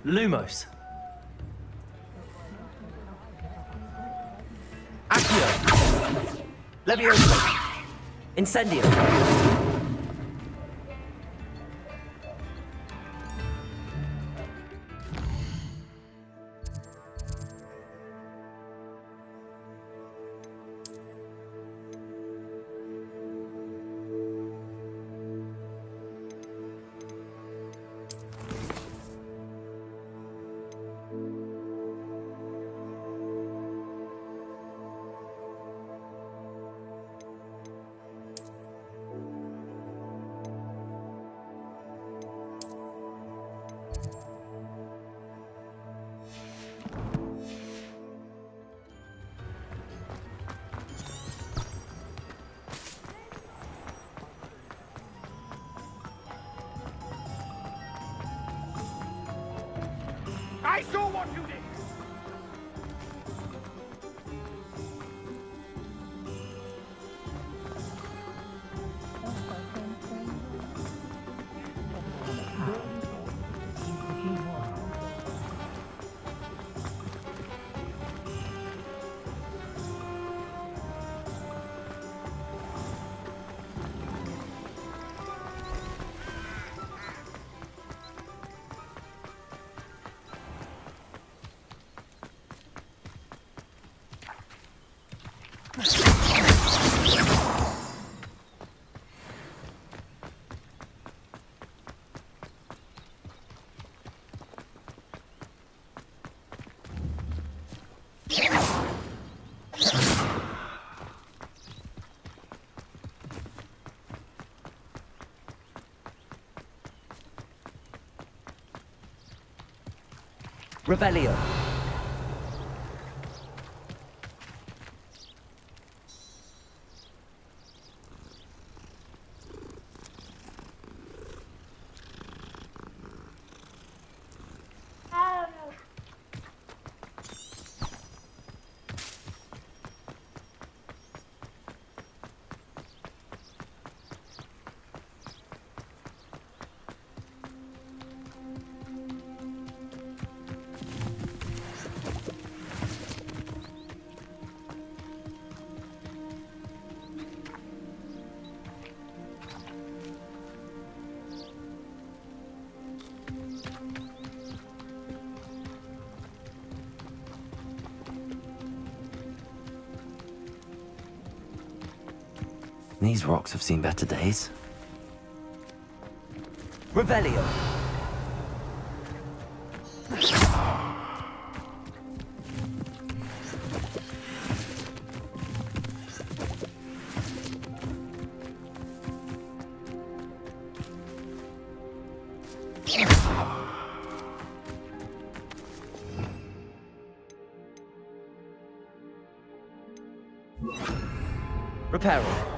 Lumos. Accio. Leviosa. Incendio. I saw what you did! Revelio. These rocks have seen better days. Revelio. Reparo.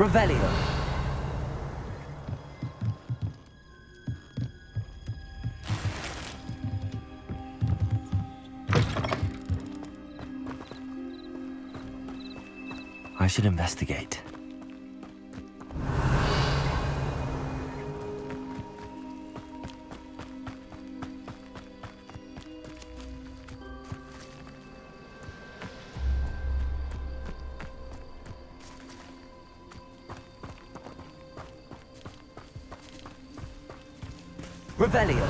Revelio. I should investigate. Revelio.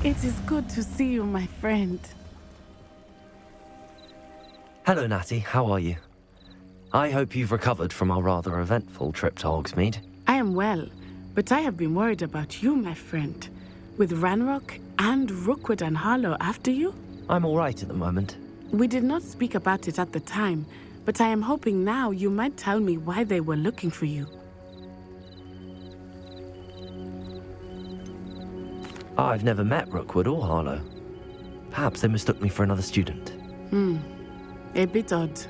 It is good to see you, my friend. Hello, Natty. How are you? I hope you've recovered from our rather eventful trip to Hogsmeade. I am well, but I have been worried about you, my friend. With Ranrock and Rookwood and Harlow after you? I'm all right at the moment. We did not speak about it at the time, but I am hoping now you might tell me why they were looking for you. I've never met Rookwood or Harlow. Perhaps they mistook me for another student. A bit odd.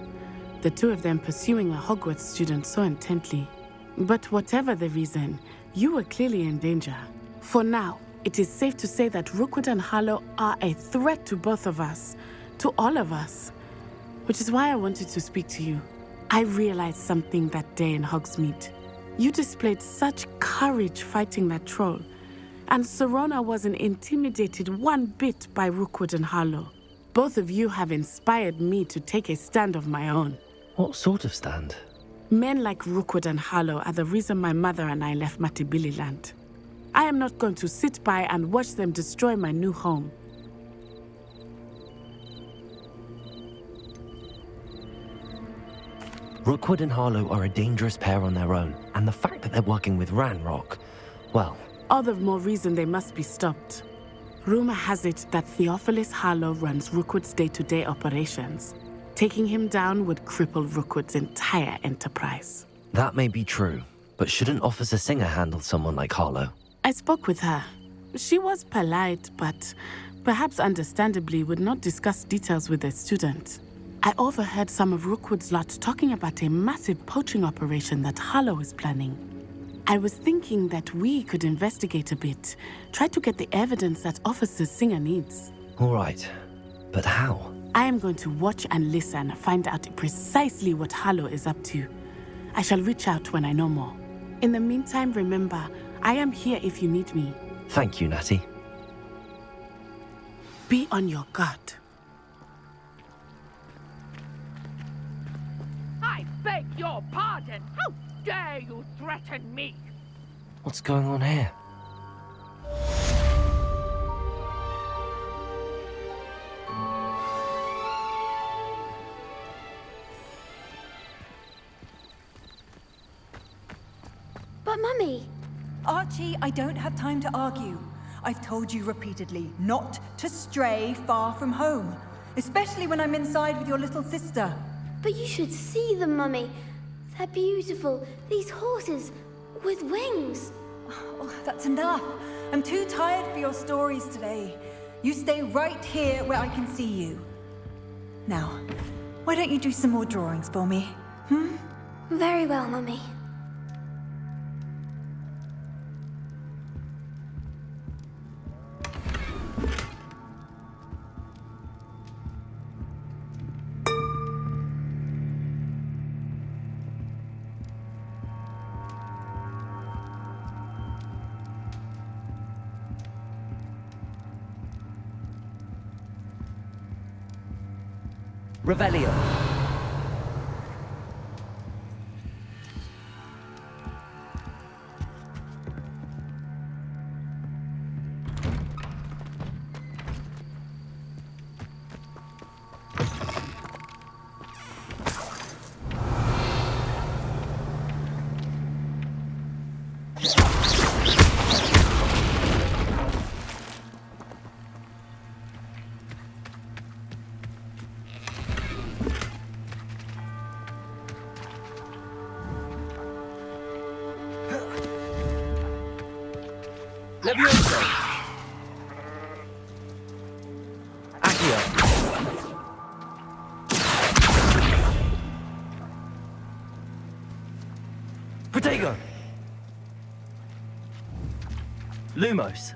The two of them pursuing a Hogwarts student so intently. But whatever the reason, you were clearly in danger. For now, it is safe to say that Rookwood and Harlow are a threat to both of us, to all of us. Which is why I wanted to speak to you. I realized something that day in Hogsmeade. You displayed such courage fighting that troll. And Serona wasn't intimidated one bit by Rookwood and Harlow. Both of you have inspired me to take a stand of my own. What sort of stand? Men like Rookwood and Harlow are the reason my mother and I left Matibili land. I am not going to sit by and watch them destroy my new home. Rookwood and Harlow are a dangerous pair on their own, and the fact that they're working with Ranrock, well... All the more reason they must be stopped. Rumor has it that Theophilus Harlow runs Rookwood's day-to-day operations. Taking him down would cripple Rookwood's entire enterprise. That may be true, but shouldn't Officer Singer handle someone like Harlow? I spoke with her. She was polite, but perhaps understandably would not discuss details with a student. I overheard some of Rookwood's lot talking about a massive poaching operation that Harlow is planning. I was thinking that we could investigate a bit, try to get the evidence that Officer Singer needs. All right, but how? I am going to watch and listen, find out precisely what Harlow is up to. I shall reach out when I know more. In the meantime, remember, I am here if you need me. Thank you, Natty. Be on your guard. I beg your pardon. How dare you threaten me? What's going on here? But Mummy... Archie, I don't have time to argue. I've told you repeatedly not to stray far from home, especially when I'm inside with your little sister. But you should see them, Mummy. They're beautiful. These horses with wings. Oh, that's enough. I'm too tired for your stories today. You stay right here where I can see you. Now, why don't you do some more drawings for me? Very well, Mummy. Revelio. Levioso. Accio. Fuego. Lumos.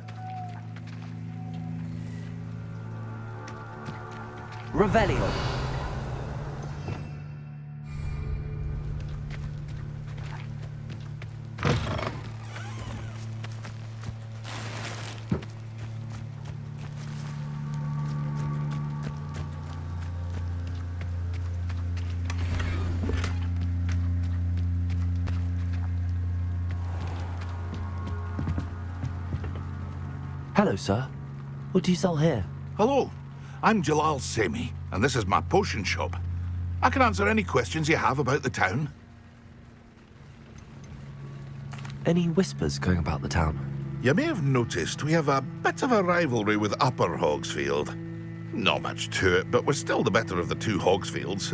Revelio. Hello, sir. What do you sell here? Hello, I'm Jalal Semi, and this is my potion shop. I can answer any questions you have about the town. Any whispers going about the town? You may have noticed we have a bit of a rivalry with Upper Hogsfield. Not much to it, but we're still the better of the two Hogsfields.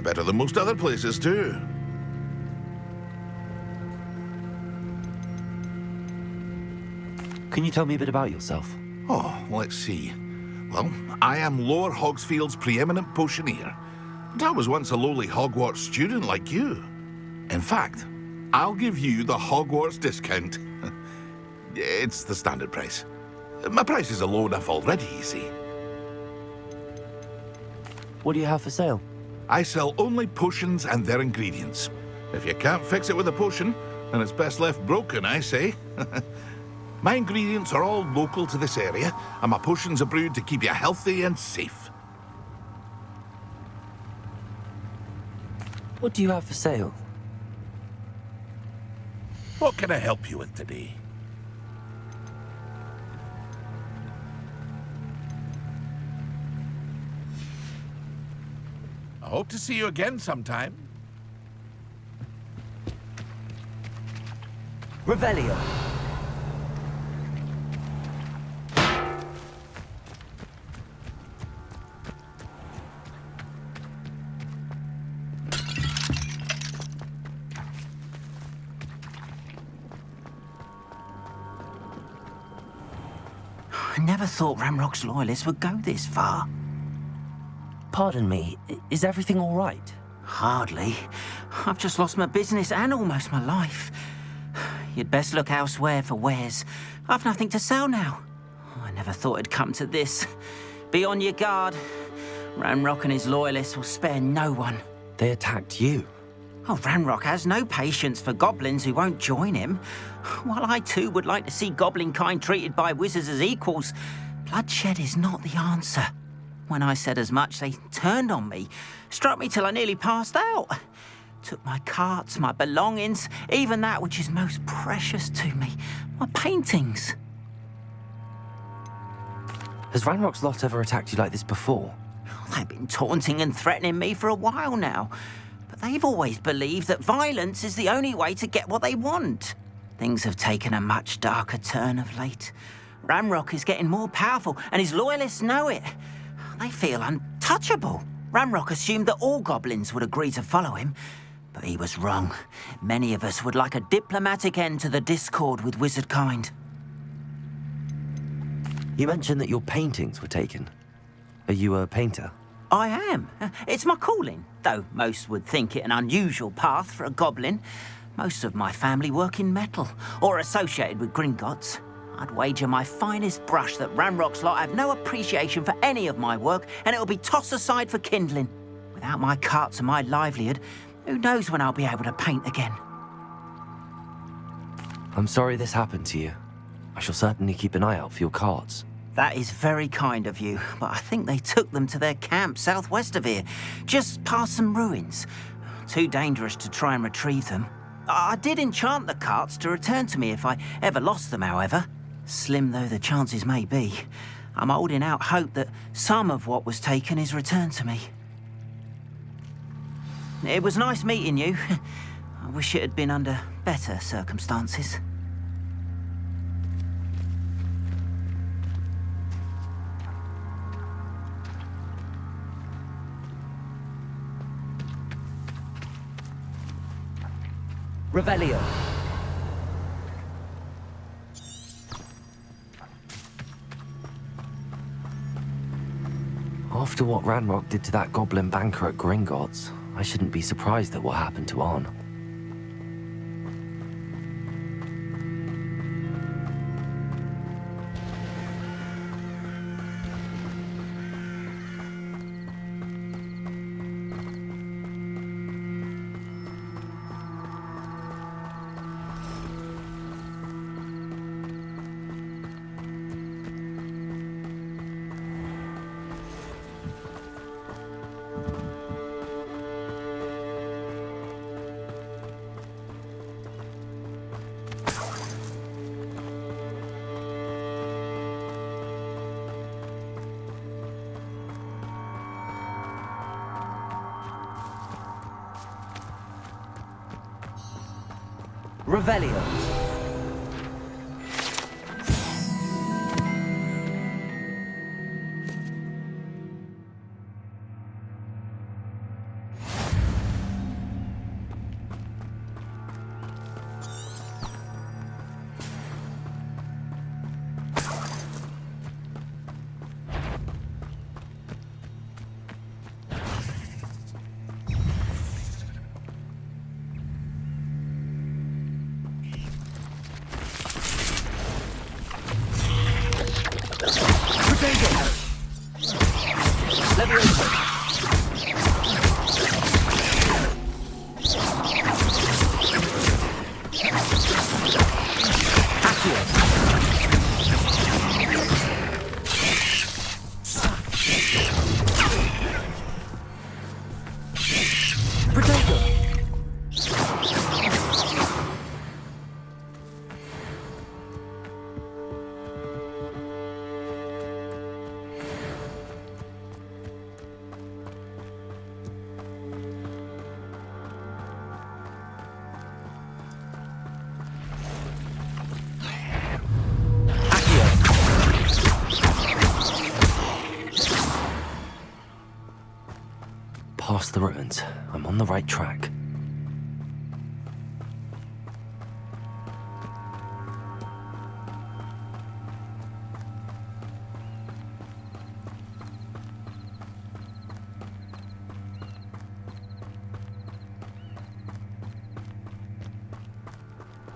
Better than most other places, too. Can you tell me a bit about yourself? Oh, let's see. Well, I am Lower Hogsfield's preeminent potioneer. And I was once a lowly Hogwarts student like you. In fact, I'll give you the Hogwarts discount. It's the standard price. My prices are low enough already, you see. What do you have for sale? I sell only potions and their ingredients. If you can't fix it with a potion, then it's best left broken, I say. My ingredients are all local to this area, and my potions are brewed to keep you healthy and safe. What do you have for sale? What can I help you with today? I hope to see you again sometime. Revelio. I never thought Ramrock's loyalists would go this far. Pardon me, is everything all right? Hardly. I've just lost my business and almost my life. You'd best look elsewhere for wares. I've nothing to sell now. I never thought it'd come to this. Be on your guard. Ramrock and his loyalists will spare no one. They attacked you. Oh, Ranrock has no patience for goblins who won't join him. While I too would like to see goblin kind treated by wizards as equals, bloodshed is not the answer. When I said as much, they turned on me, struck me till I nearly passed out. Took my carts, my belongings, even that which is most precious to me, my paintings. Has Ranrock's lot ever attacked you like this before? They've been taunting and threatening me for a while now. But they've always believed that violence is the only way to get what they want. Things have taken a much darker turn of late. Ramrock is getting more powerful, and his loyalists know it. They feel untouchable. Ramrock assumed that all goblins would agree to follow him, but he was wrong. Many of us would like a diplomatic end to the discord with wizard kind. You mentioned that your paintings were taken. Are you a painter? I am. It's my calling, though most would think it an unusual path for a goblin. Most of my family work in metal, or associated with Gringotts. I'd wager my finest brush that Ramrock's lot have no appreciation for any of my work, and it'll be tossed aside for kindling. Without my carts and my livelihood, who knows when I'll be able to paint again? I'm sorry this happened to you. I shall certainly keep an eye out for your carts. That is very kind of you, but I think they took them to their camp southwest of here, just past some ruins. Too dangerous to try and retrieve them. I did enchant the carts to return to me if I ever lost them, however. Slim though the chances may be, I'm holding out hope that some of what was taken is returned to me. It was nice meeting you. I wish it had been under better circumstances. Revelio. After what Ranrock did to that goblin banker at Gringotts, I shouldn't be surprised at what happened to Arn. Revelio. Past the ruins. I'm on the right track.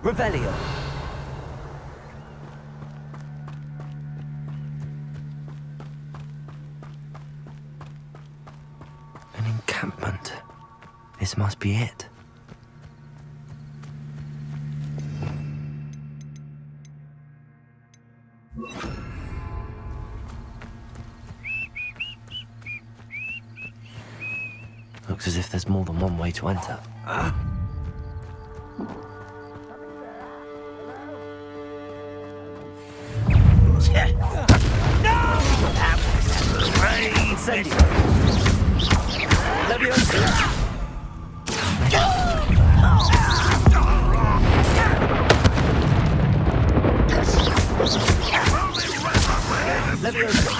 Revelio. An encampment. This must be it. Looks as if there's more than one way to enter. Incendio. Leviosa. Leviosa.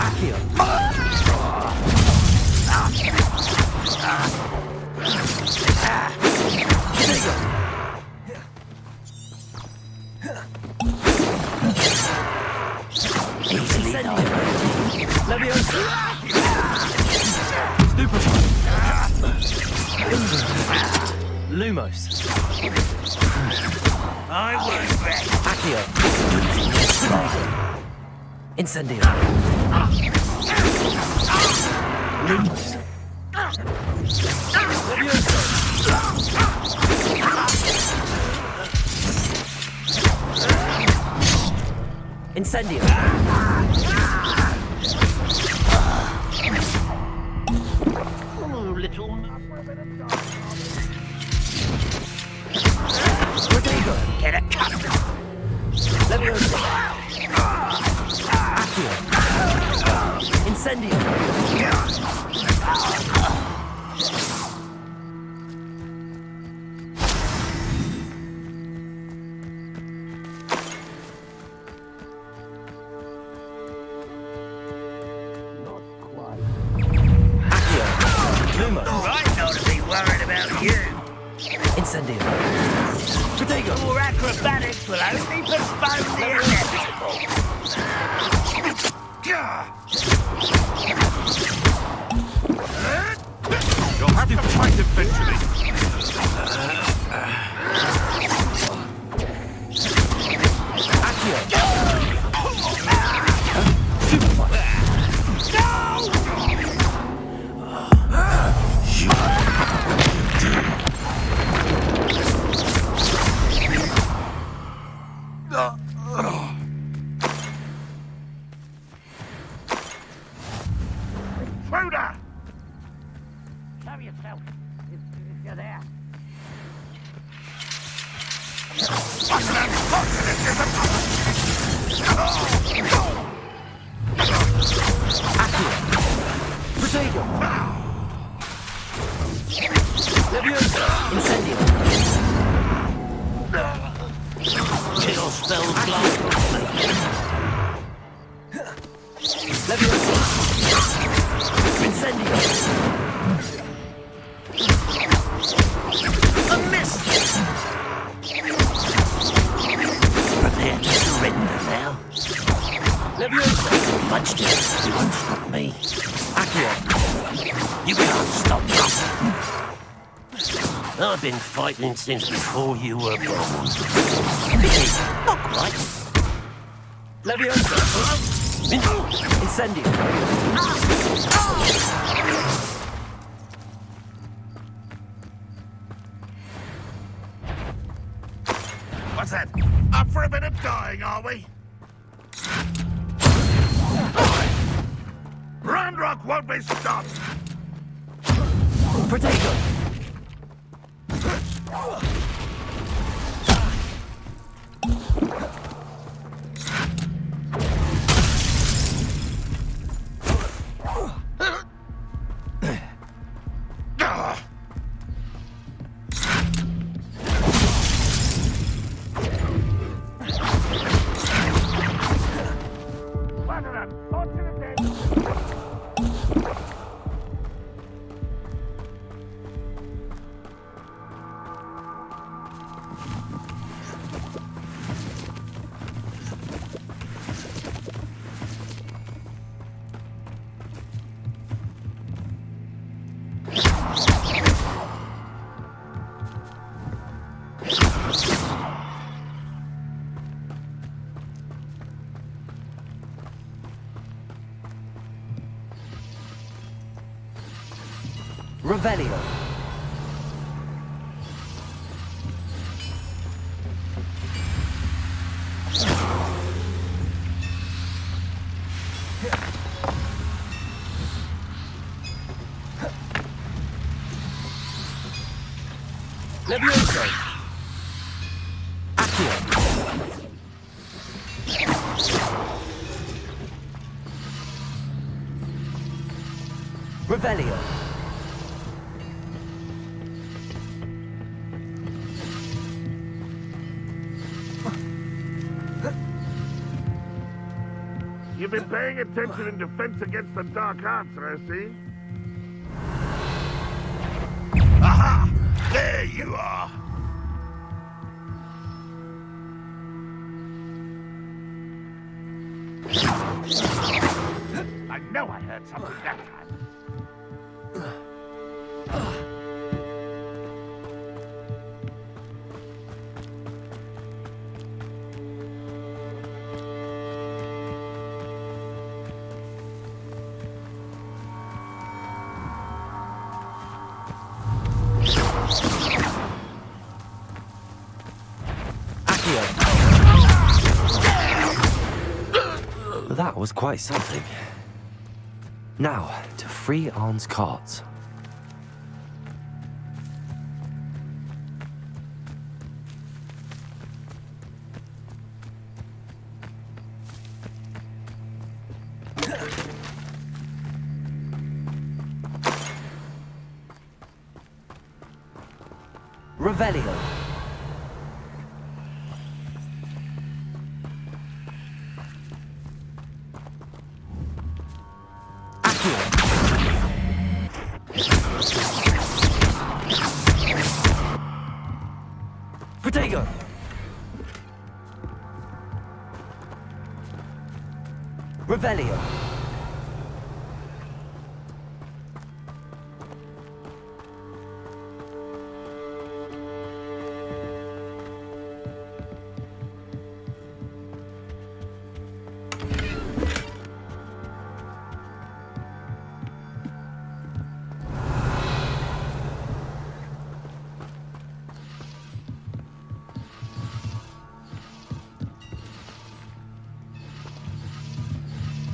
Accio. Leviosa. Stupefy. Lumos. I won't bet. Accio. Incendio. Lumos. Leviosa. Incendio. Get a cut. Leviosa. Accio. Incendio. Accio. Lumos. Right, not to be worried about you. Incendio. Protego. Your acrobatics will only postpone the inevitable. You'll have to fight eventually. Accio. Stupefy. Intruder! Show yourself if you're there. Accio. Protego. Leviosa. Incendio. spells last properly. Leviosa! Incendio! A miss! Prepare to surrender now. Leviosa! Much to you won't stop me. Accio! You can't stop me. I've been fighting since before you were born. Pity, not quite. Leviosa! Incendio! What's that? Up for a bit of dying, are we? Randrock won't be stopped! Protego! Revelio. Levioso. Accio. Revelio. You've been paying attention in defense against the Dark Arts, I see. Aha! There you are! I know I heard something that time. That was quite something. Now, to free Arn's carts. Revelio. Protego! Revelio!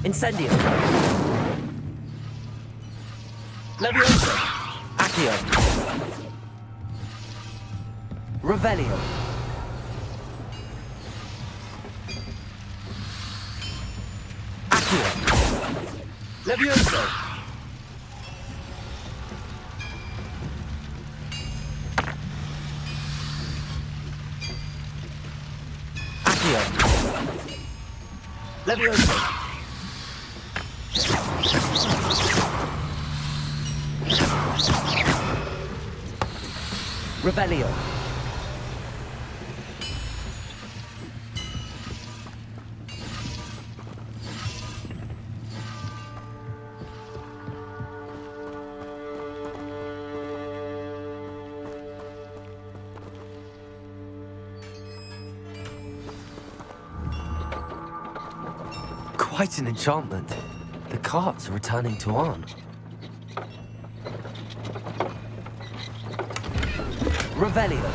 Incendio. Levioso. Accio. Revelio. Accio. Levioso. Accio. Leviosa! Revelio! Quite an enchantment. The carts are returning to Arn. Revelio.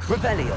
Revelio.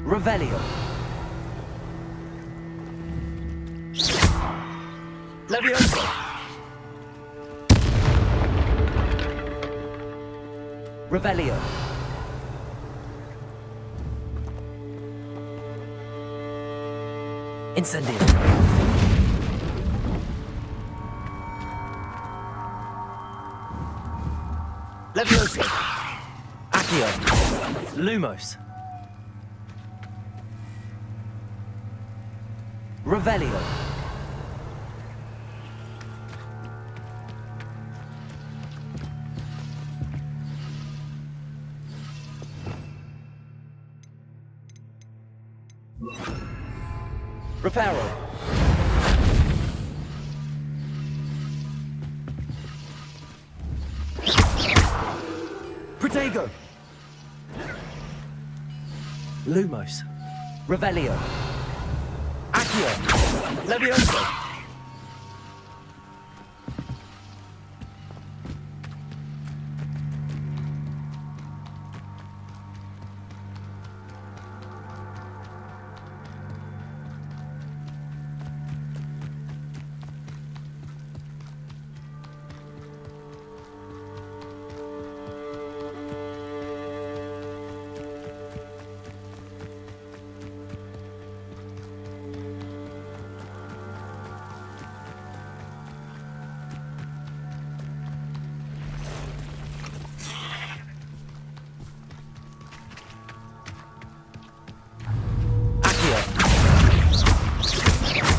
Revelio. Leviosa. Revelio. Incendio. Leviosa. Accio. Lumos. Revelio. Reparo. Protego. Lumos. Revelio. Accio. Leviosa.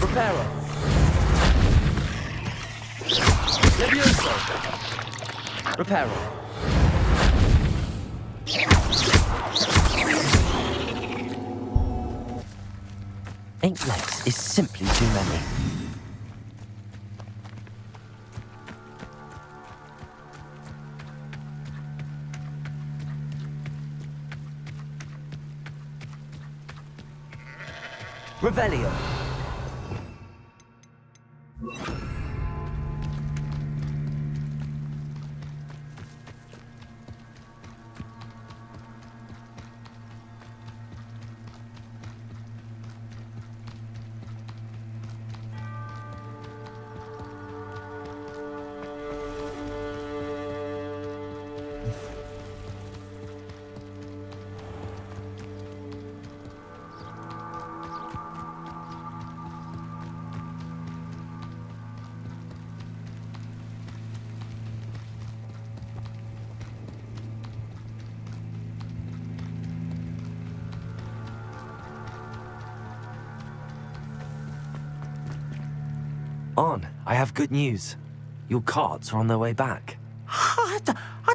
Reparo. Leviosa. Reparo. Inklex is simply too many. Revelio. On, I have good news. Your carts are on their way back. I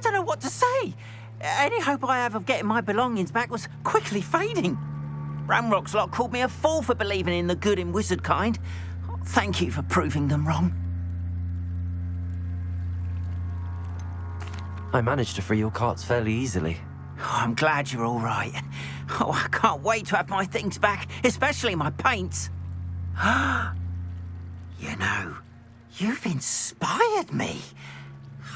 don't know what to say. Any hope I have of getting my belongings back was quickly fading. Ramrock's lot called me a fool for believing in the good in wizard kind. Thank you for proving them wrong. I managed to free your carts fairly easily. Oh, I'm glad you're all right. Oh, I can't wait to have my things back, especially my paints. You know, you've inspired me.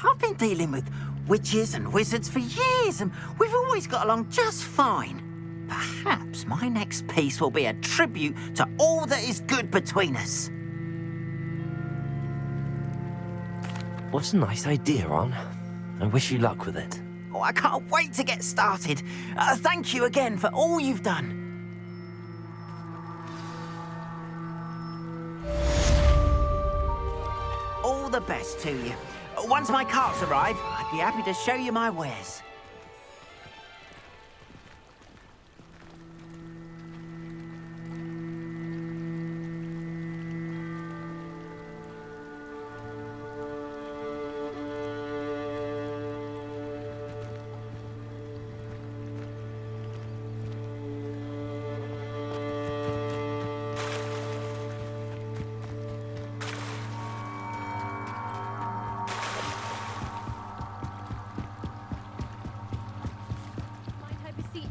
I've been dealing with witches and wizards for years, and we've always got along just fine. Perhaps my next piece will be a tribute to all that is good between us. What a nice idea, Ron. I wish you luck with it. Oh, I can't wait to get started. Thank you again for all you've done. All the best to you. Once my carts arrive, I'd be happy to show you my wares.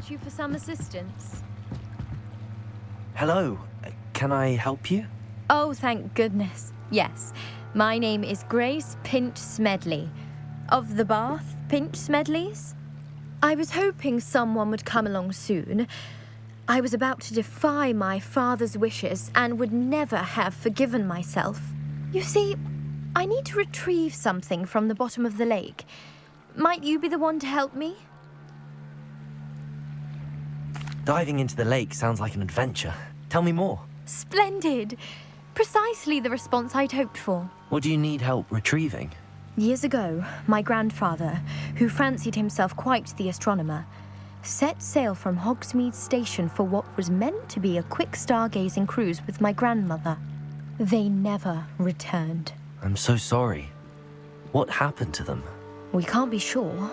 You for some assistance. Hello. Can I help you? Oh, thank goodness. Yes. My name is Grace Pinch Smedley. Of the Bath Pinch Smedleys? I was hoping someone would come along soon. I was about to defy my father's wishes and would never have forgiven myself. You see, I need to retrieve something from the bottom of the lake. Might you be the one to help me? Diving into the lake sounds like an adventure. Tell me more. Splendid! Precisely the response I'd hoped for. What do you need help retrieving? Years ago, my grandfather, who fancied himself quite the astronomer, set sail from Hogsmeade Station for what was meant to be a quick stargazing cruise with my grandmother. They never returned. I'm so sorry. What happened to them? We can't be sure.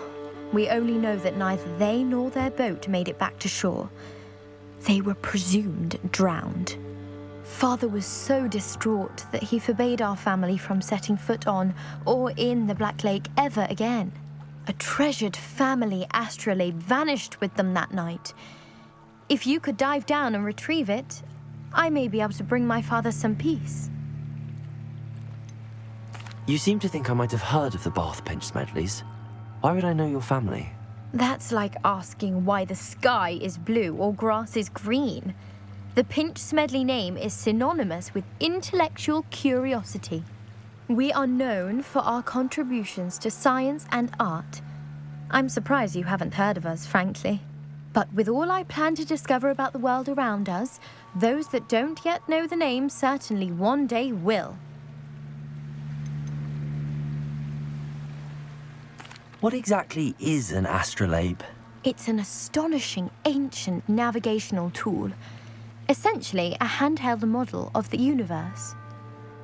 We only know that neither they nor their boat made it back to shore. They were presumed drowned. Father was so distraught that he forbade our family from setting foot on or in the Black Lake ever again. A treasured family astrolabe vanished with them that night. If you could dive down and retrieve it, I may be able to bring my father some peace. You seem to think I might have heard of the Bath Pinch Smedleys. Why would I know your family? That's like asking why the sky is blue or grass is green. The Pinch Smedley name is synonymous with intellectual curiosity. We are known for our contributions to science and art. I'm surprised you haven't heard of us, frankly. But with all I plan to discover about the world around us, those that don't yet know the name certainly one day will. What exactly is an astrolabe? It's an astonishing ancient navigational tool. Essentially, a handheld model of the universe.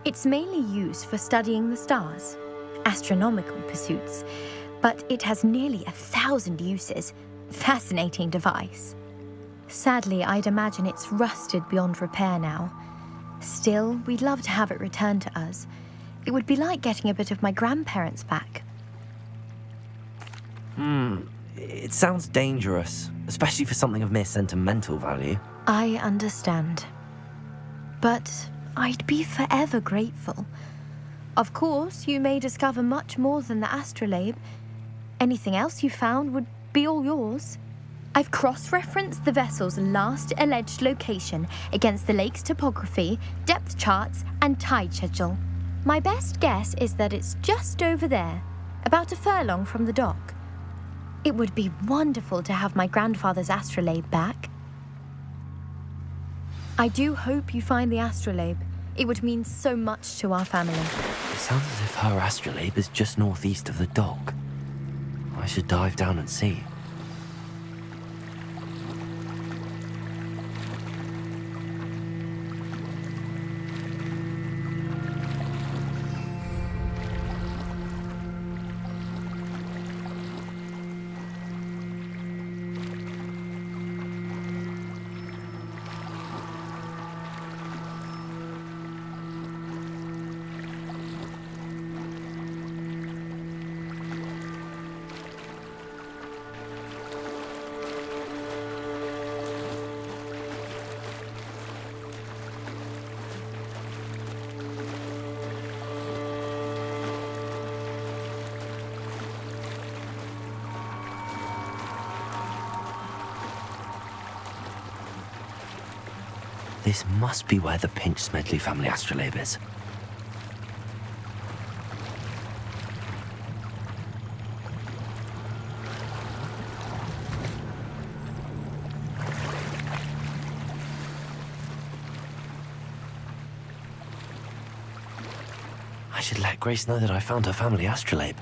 It's mainly used for studying the stars, astronomical pursuits, but it has nearly 1,000 uses. Fascinating device. Sadly, I'd imagine it's rusted beyond repair now. Still, we'd love to have it returned to us. It would be like getting a bit of my grandparents back. It sounds dangerous, especially for something of mere sentimental value. I understand. But I'd be forever grateful. Of course, you may discover much more than the astrolabe. Anything else you found would be all yours. I've cross-referenced the vessel's last alleged location against the lake's topography, depth charts, and tide schedule. My best guess is that it's just over there, about a furlong from the dock. It would be wonderful to have my grandfather's astrolabe back. I do hope you find the astrolabe. It would mean so much to our family. It sounds as if her astrolabe is just northeast of the dock. I should dive down and see. This must be where the Pinch Smedley family astrolabe is. I should let Grace know that I found her family astrolabe.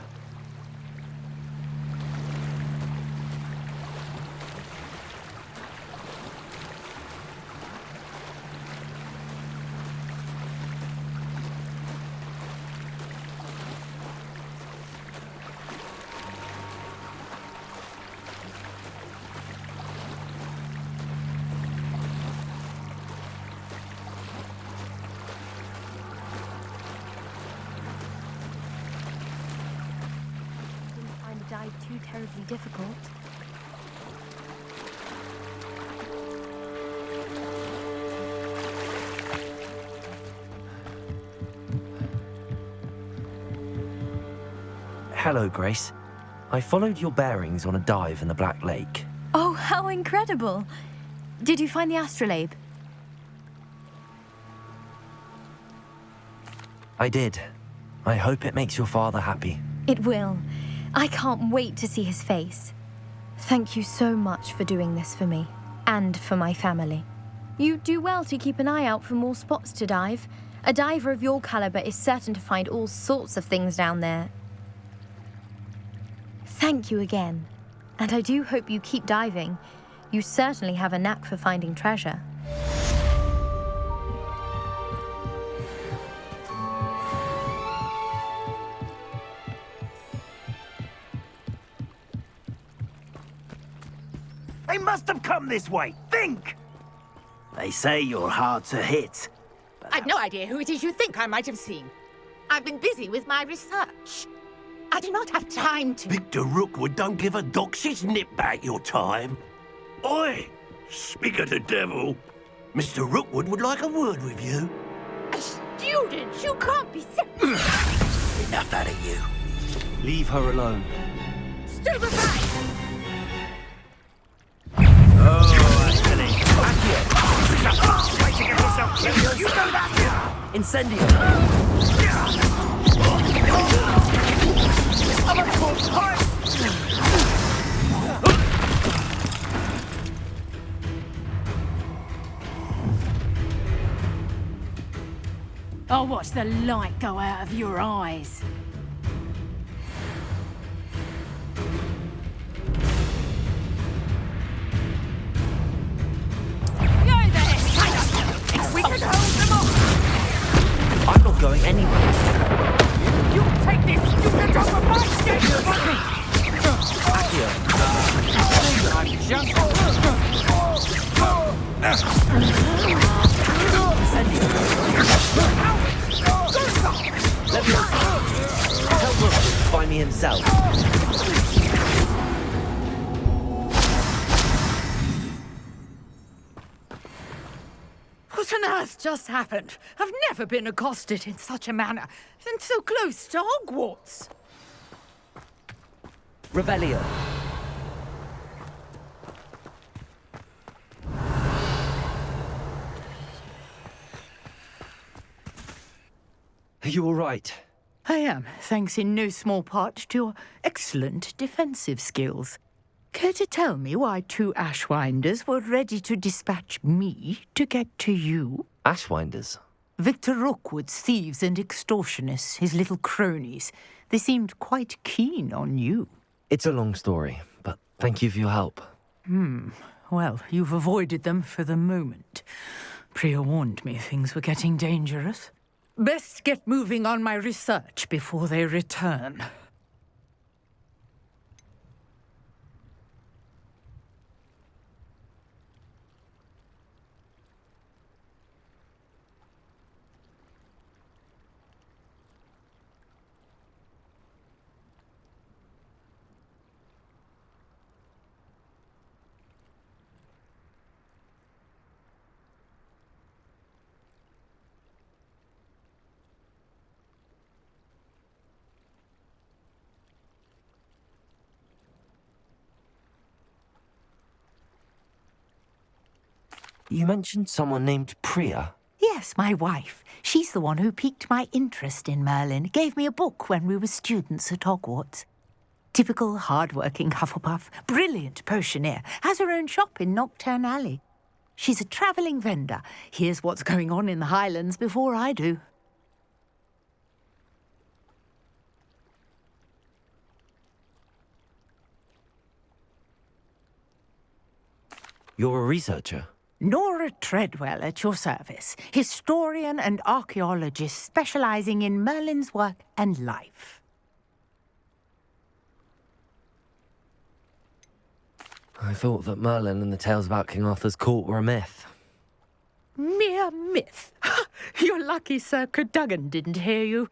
Dive too terribly difficult. Hello, Grace. I followed your bearings on a dive in the Black Lake. Oh, how incredible! Did you find the astrolabe? I did. I hope it makes your father happy. It will. I can't wait to see his face. Thank you so much for doing this for me, and for my family. You do well to keep an eye out for more spots to dive. A diver of your caliber is certain to find all sorts of things down there. Thank you again, and I do hope you keep diving. You certainly have a knack for finding treasure. They must have come this way. Think! They say you're hard to hit. I've no idea who it is you think I might have seen. I've been busy with my research. I do not have time to... Victor Rookwood don't give a doxy's nip back your time. Oi! Speak of the devil. Mr. Rookwood would like a word with you. A student? You can't be... Enough out of you. Leave her alone. Stupefy! Way to get yourself killed. You know that! Incendio! I'm a full pipe! I'll watch the light go out of your eyes. We can hold them off! I'm not going anywhere. You take this stupid off of my station! Accio! I'm just... Let me tell Rook to find me himself. What on earth just happened? I've never been accosted in such a manner, and so close to Hogwarts. Revelio. Are you all right? I am, thanks in no small part to your excellent defensive skills. Care to tell me why two Ashwinders were ready to dispatch me to get to you? Ashwinders? Victor Rookwood's thieves and extortionists, his little cronies. They seemed quite keen on you. It's a long story, but thank you for your help. Well, you've avoided them for the moment. Priya warned me things were getting dangerous. Best get moving on my research before they return. You mentioned someone named Priya. Yes, my wife. She's the one who piqued my interest in Merlin. Gave me a book when we were students at Hogwarts. Typical hard-working Hufflepuff, brilliant potioneer, has her own shop in Knockturn Alley. She's a travelling vendor. Hears what's going on in the Highlands before I do. You're a researcher? Nora Treadwell at your service, historian and archaeologist specialising in Merlin's work and life. I thought that Merlin and the tales about King Arthur's court were a myth. Mere myth. You're lucky Sir Cadogan didn't hear you.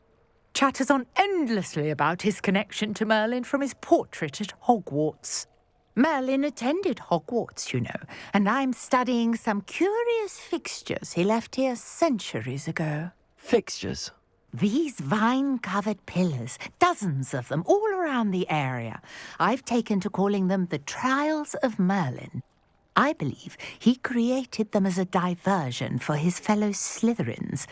Chatters on endlessly about his connection to Merlin from his portrait at Hogwarts. Merlin attended Hogwarts, you know, and I'm studying some curious fixtures he left here centuries ago. Fixtures? These vine-covered pillars, dozens of them, all around the area. I've taken to calling them the Trials of Merlin. I believe he created them as a diversion for his fellow Slytherins.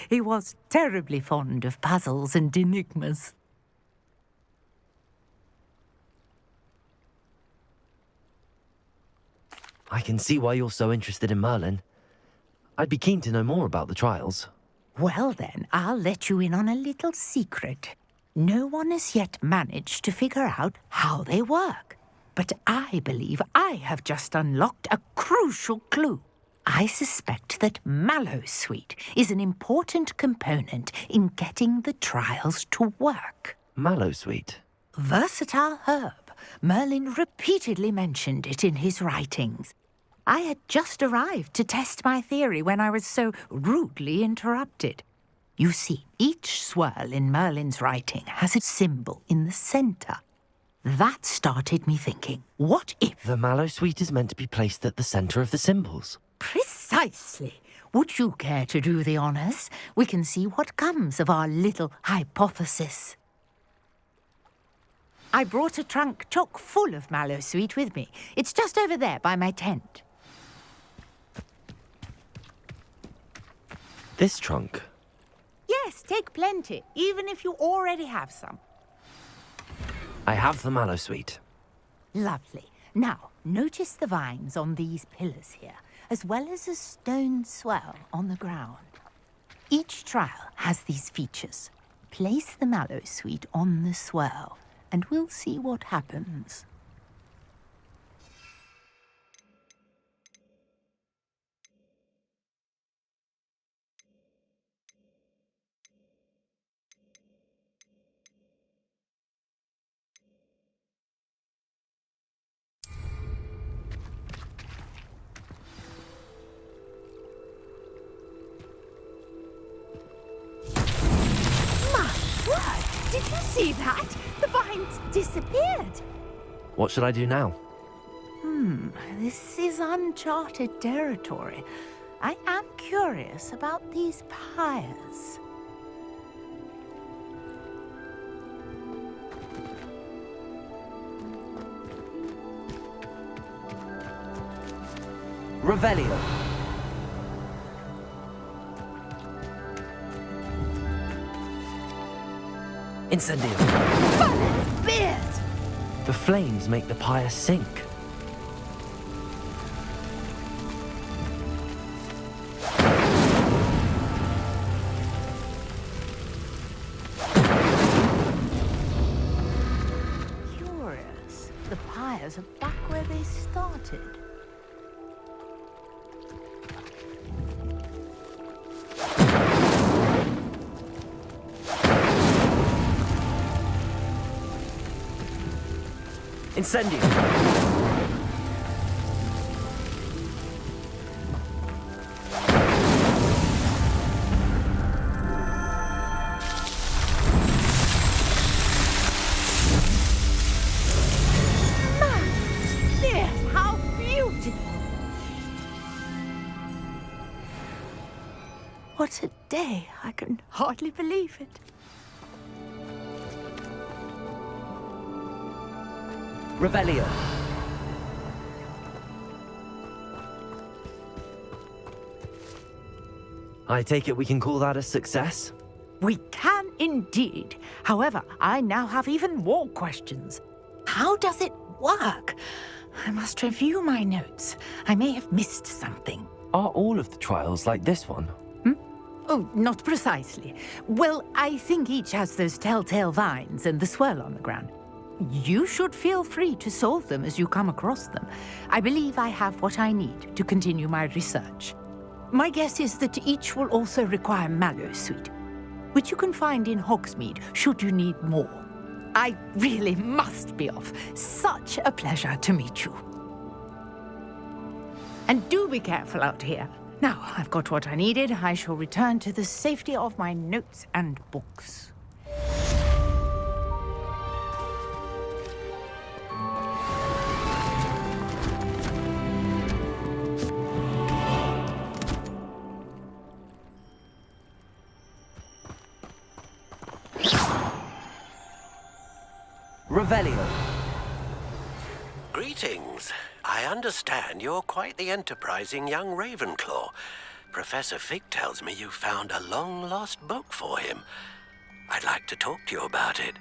He was terribly fond of puzzles and enigmas. I can see why you're so interested in Merlin. I'd be keen to know more about the trials. Well then, I'll let you in on a little secret. No one has yet managed to figure out how they work. But I believe I have just unlocked a crucial clue. I suspect that Mallowsweet is an important component in getting the trials to work. Mallowsweet? Versatile herb. Merlin repeatedly mentioned it in his writings. I had just arrived to test my theory when I was so rudely interrupted. You see, each swirl in Merlin's writing has a symbol in the centre. That started me thinking, what if... The Mallowsweet is meant to be placed at the centre of the symbols. Precisely. Would you care to do the honours? We can see what comes of our little hypothesis. I brought a trunk chock full of Mallowsweet with me. It's just over there by my tent. This trunk? Yes, take plenty, even if you already have some. I have the Mallowsweet. Lovely. Now, notice the vines on these pillars here, as well as a stone swell on the ground. Each trial has these features. Place the Mallowsweet on the swell, and we'll see what happens. Did you see that? The vines disappeared. What should I do now? This is uncharted territory. I am curious about these pyres. Revelio. Incendio. Merlin's beard! The flames make the pyre sink. Curious. The pyres are back where they started. Incendio. Yes, how beautiful! What a day! I can hardly believe it. Revelio. I take it we can call that a success? We can indeed. However, I now have even more questions. How does it work? I must review my notes. I may have missed something. Are all of the trials like this one? Oh, not precisely. Well, I think each has those telltale vines and the swirl on the ground. You should feel free to solve them as you come across them. I believe I have what I need to continue my research. My guess is that each will also require mallow sweet, which you can find in Hogsmeade should you need more. I really must be off. Such a pleasure to meet you. And do be careful out here. Now, I've got what I needed. I shall return to the safety of my notes and books. Revelio. Greetings. I understand you're quite the enterprising young Ravenclaw. Professor Fig tells me you found a long-lost book for him. I'd like to talk to you about it.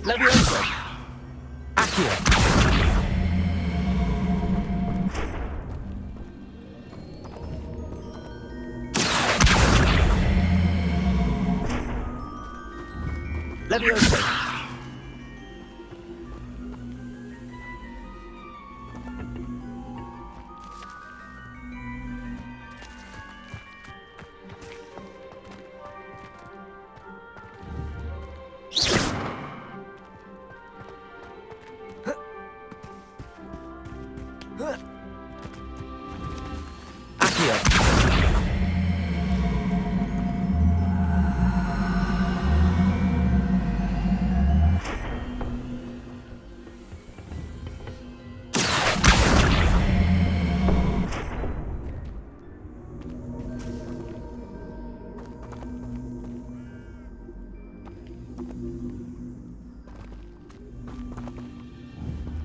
Leviosa. Accio. Leviosa.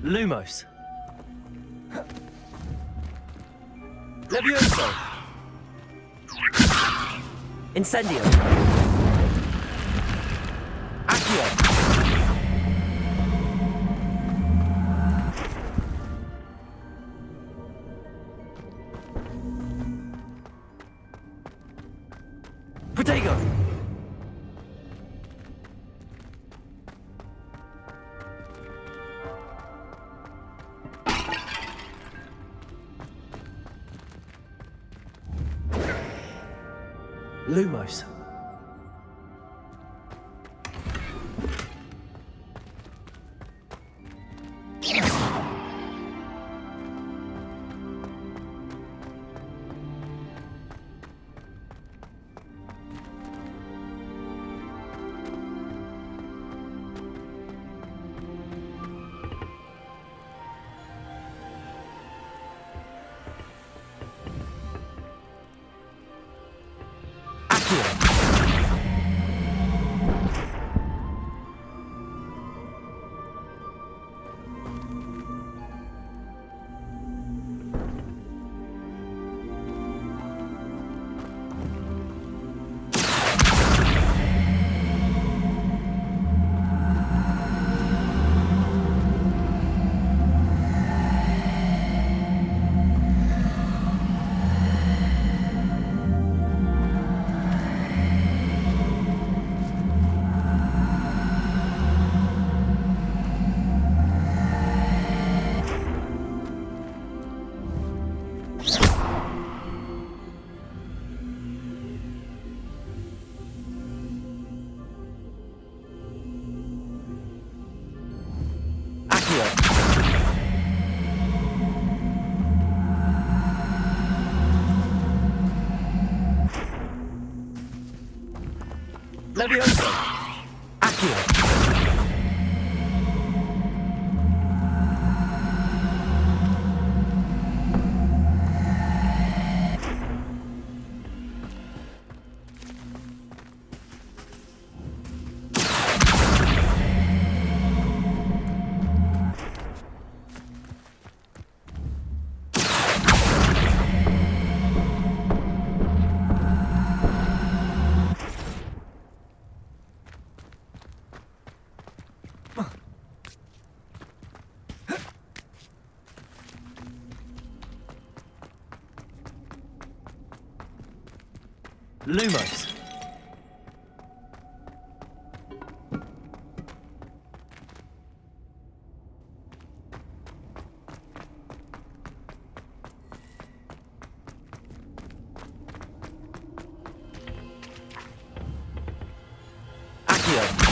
Lumos. Levioso. Incendio. Accio. Protego. Lumos. Levioso! Accio! Lumos! Accio!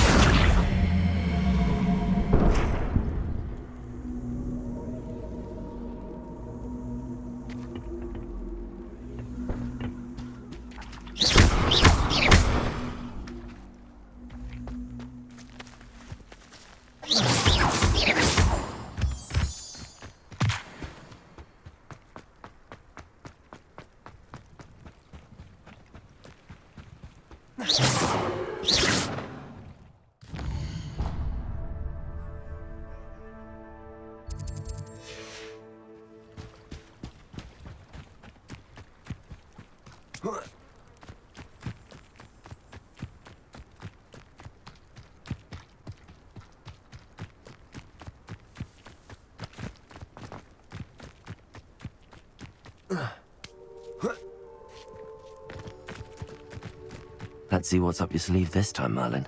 Let's see what's up your sleeve this time, Merlin.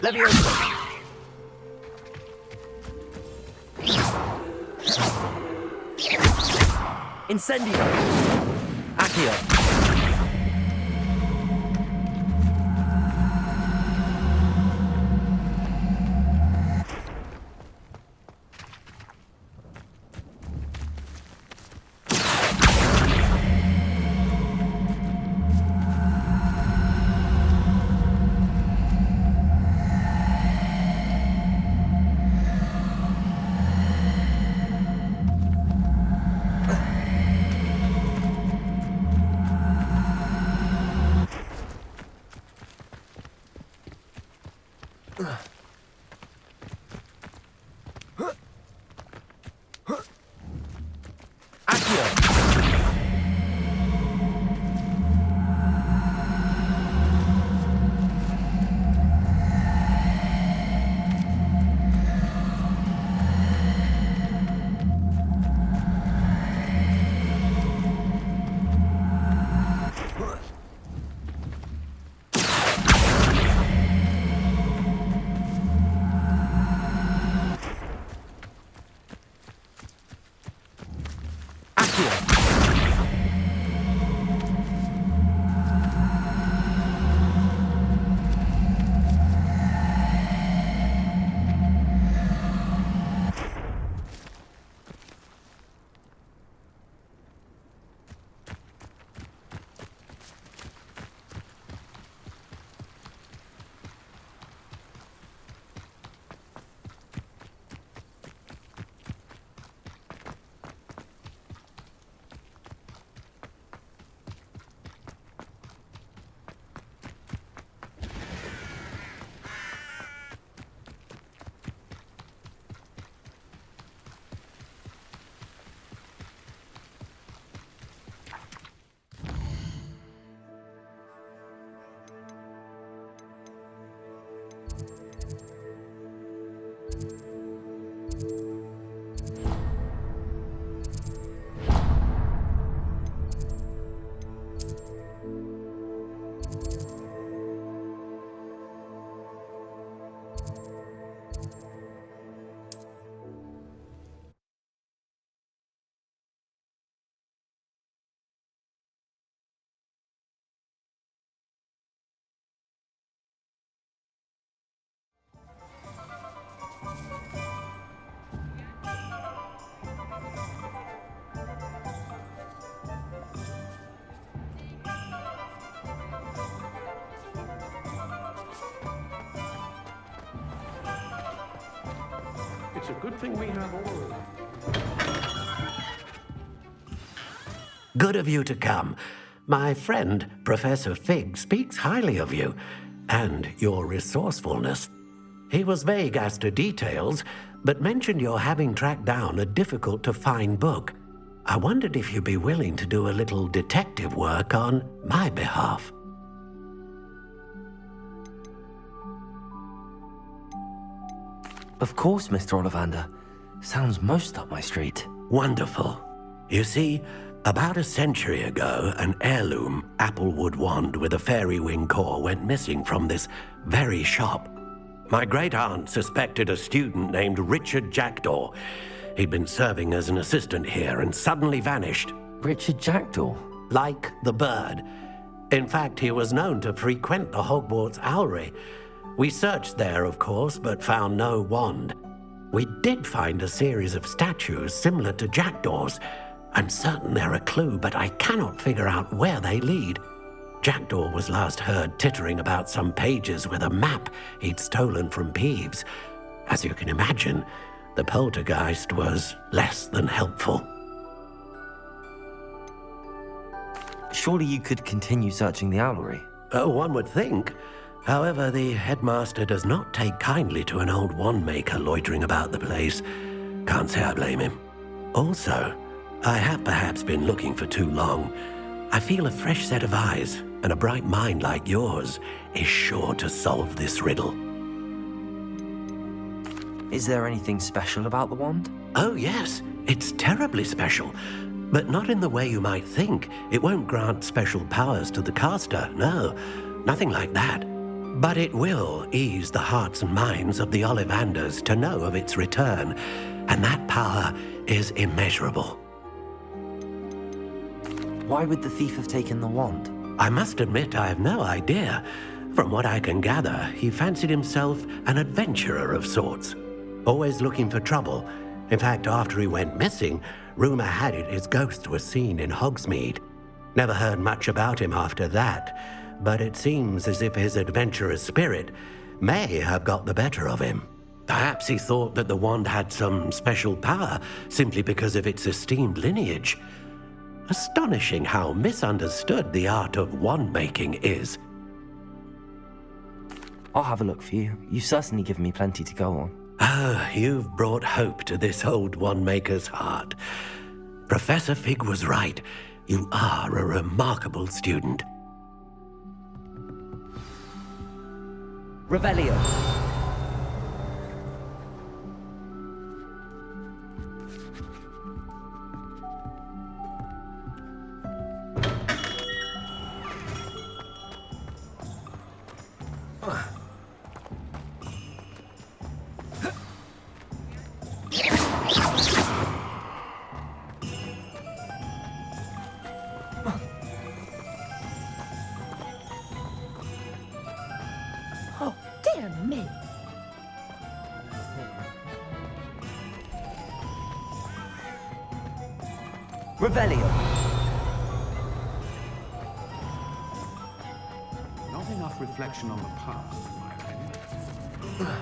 Levioso! Incendio! Accio! It's a good thing we have all. Good of you to come. My friend, Professor Fig, speaks highly of you and your resourcefulness. He was vague as to details, but mentioned your having tracked down a difficult-to-find book. I wondered if you'd be willing to do a little detective work on my behalf. Of course, Mr. Ollivander. Sounds most up my street. Wonderful. You see, about a century ago, an heirloom applewood wand with a fairy wing core went missing from this very shop. My great-aunt suspected a student named Richard Jackdaw. He'd been serving as an assistant here and suddenly vanished. Richard Jackdaw? Like the bird. In fact, he was known to frequent the Hogwarts Owlery. We searched there, of course, but found no wand. We did find a series of statues similar to Jackdaw's. I'm certain they're a clue, but I cannot figure out where they lead. Jackdaw was last heard tittering about some pages with a map he'd stolen from Peeves. As you can imagine, the poltergeist was less than helpful. Surely you could continue searching the owlery. Oh, one would think. However, the headmaster does not take kindly to an old wand maker loitering about the place. Can't say I blame him. Also, I have perhaps been looking for too long. I feel a fresh set of eyes, and a bright mind like yours is sure to solve this riddle. Is there anything special about the wand? Oh, yes. It's terribly special. But not in the way you might think. It won't grant special powers to the caster, no. Nothing like that. But it will ease the hearts and minds of the Ollivanders to know of its return, and that power is immeasurable. Why would the thief have taken the wand? I must admit I have no idea. From what I can gather, he fancied himself an adventurer of sorts. Always looking for trouble. In fact, after he went missing, rumor had it his ghost was seen in Hogsmeade. Never heard much about him after that, but it seems as if his adventurous spirit may have got the better of him. Perhaps he thought that the wand had some special power simply because of its esteemed lineage. Astonishing how misunderstood the art of wand-making is. I'll have a look for you. You've certainly given me plenty to go on. Ah, you've brought hope to this old wand-maker's heart. Professor Fig was right. You are a remarkable student. Revelio. Oh, dear me. Revelio. Not enough reflection on the past, in my opinion.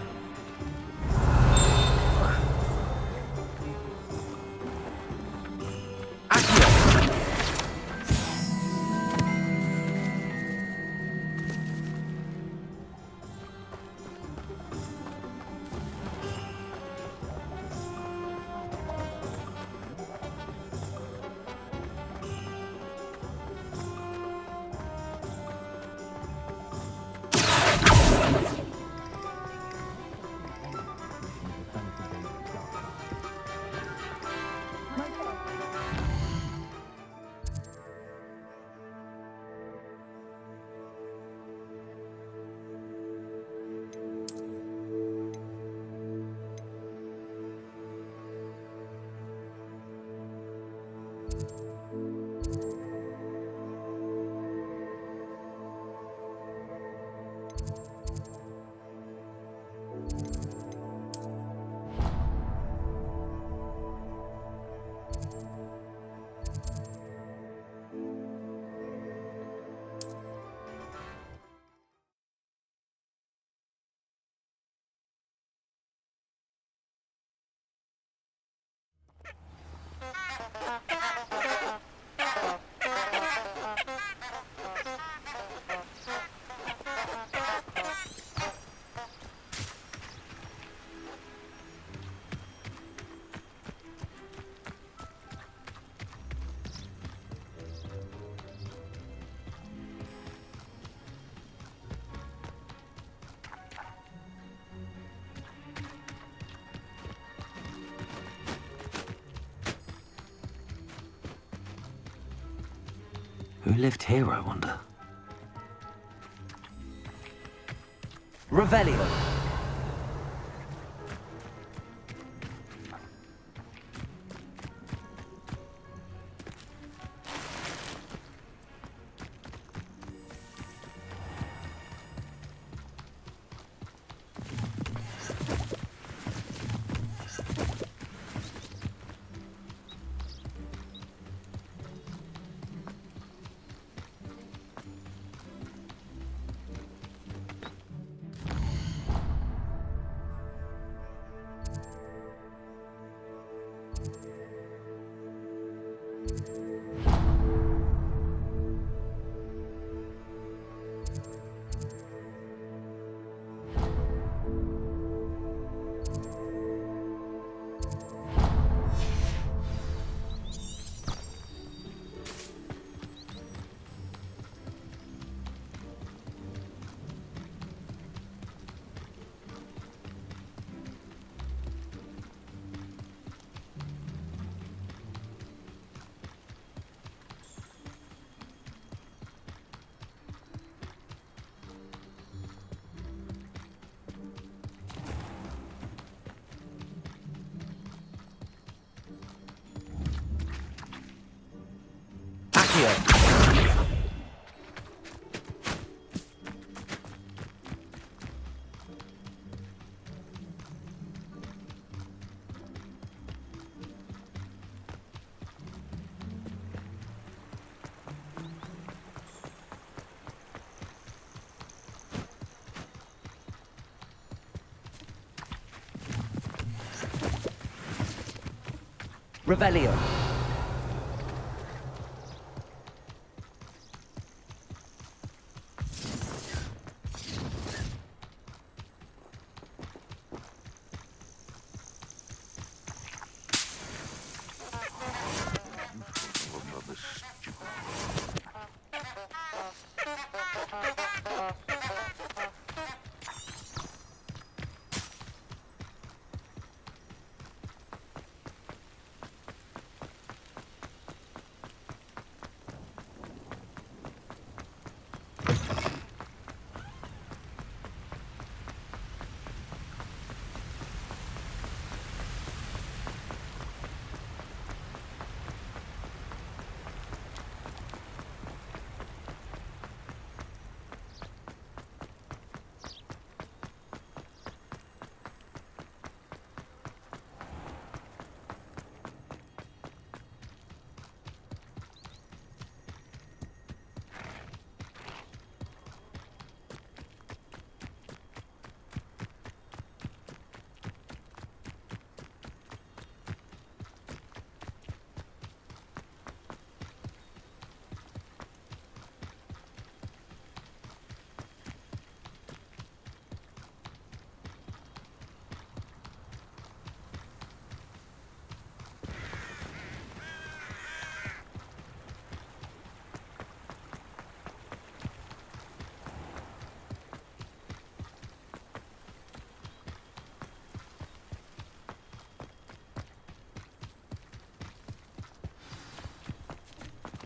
Who lived here, I wonder? Revelio. Revelio.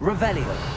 Revelio.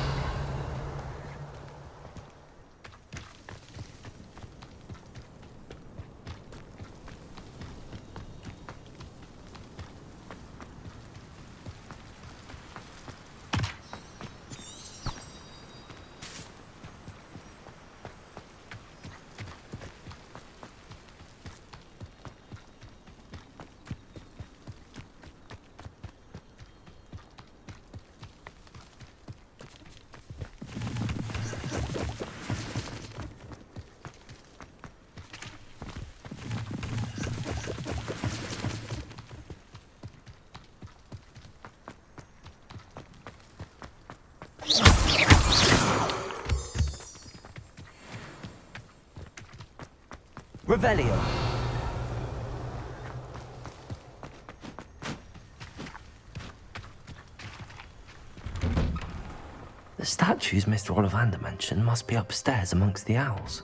Revelio. The statues Mr. Ollivander mentioned must be upstairs amongst the owls.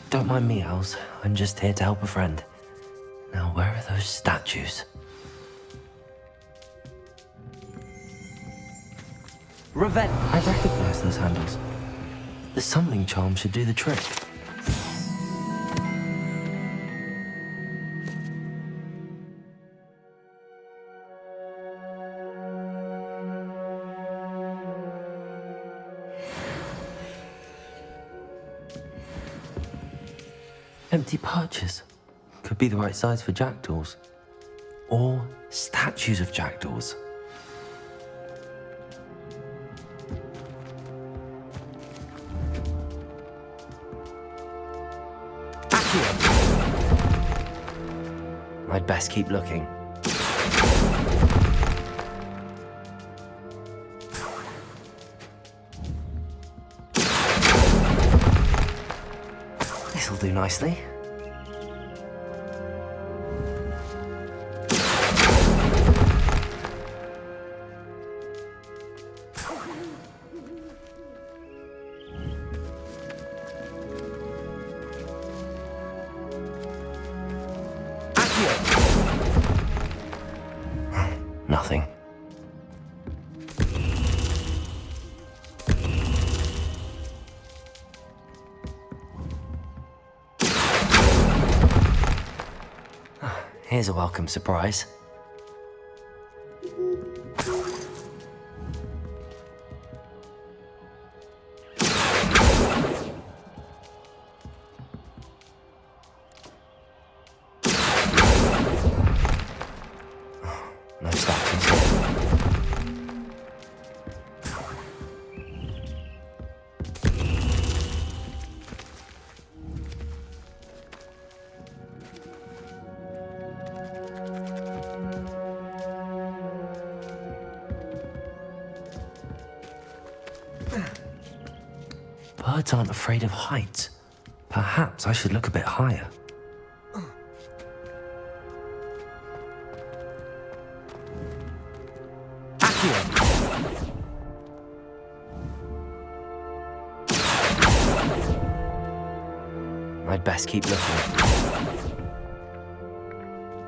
Don't mind me, Owls. I'm just here to help a friend. Now, where are those statues? Revel! I recognize those handles. The summoning charm should do the trick. Empty perches. Could be the right size for jackdaws. Or statues of jackdaws. I'd best keep looking. This'll do nicely. Nothing. Here's a welcome surprise. No statues here. Birds aren't afraid of heights. Perhaps I should look a bit higher. I'd best keep looking.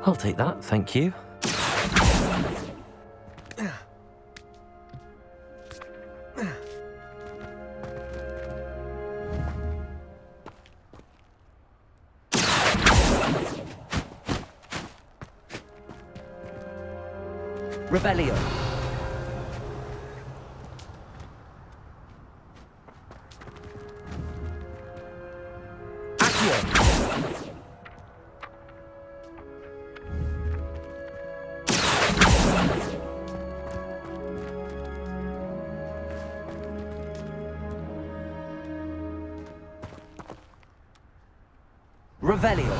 I'll take that, thank you. Revelio. Revelio.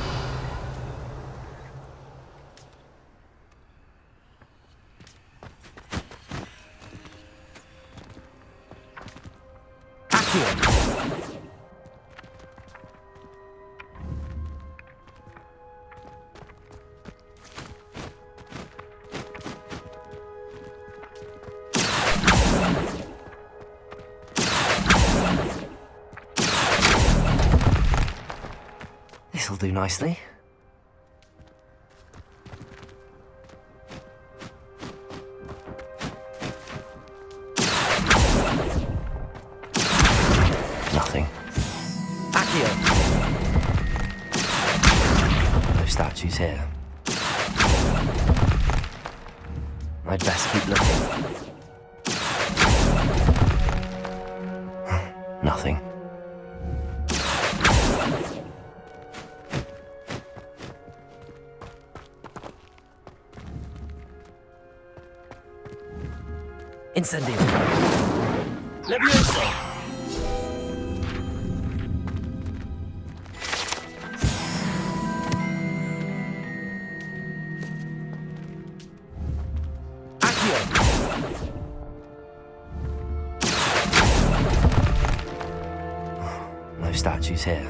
This'll do nicely. Nothing. Accio. No statues here. I'd best keep looking. Nothing. Incendio. Levioso. No statues here.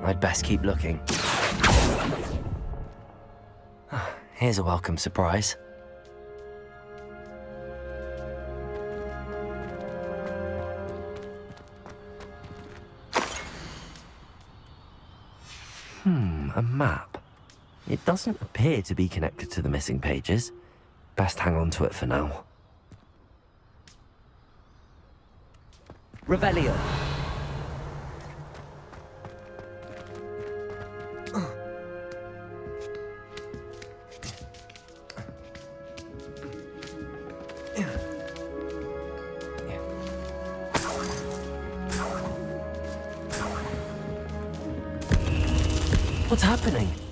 I'd best keep looking. Here's a welcome surprise. A map. It doesn't appear to be connected to the missing pages. Best hang on to it for now. Revelio. What's happening?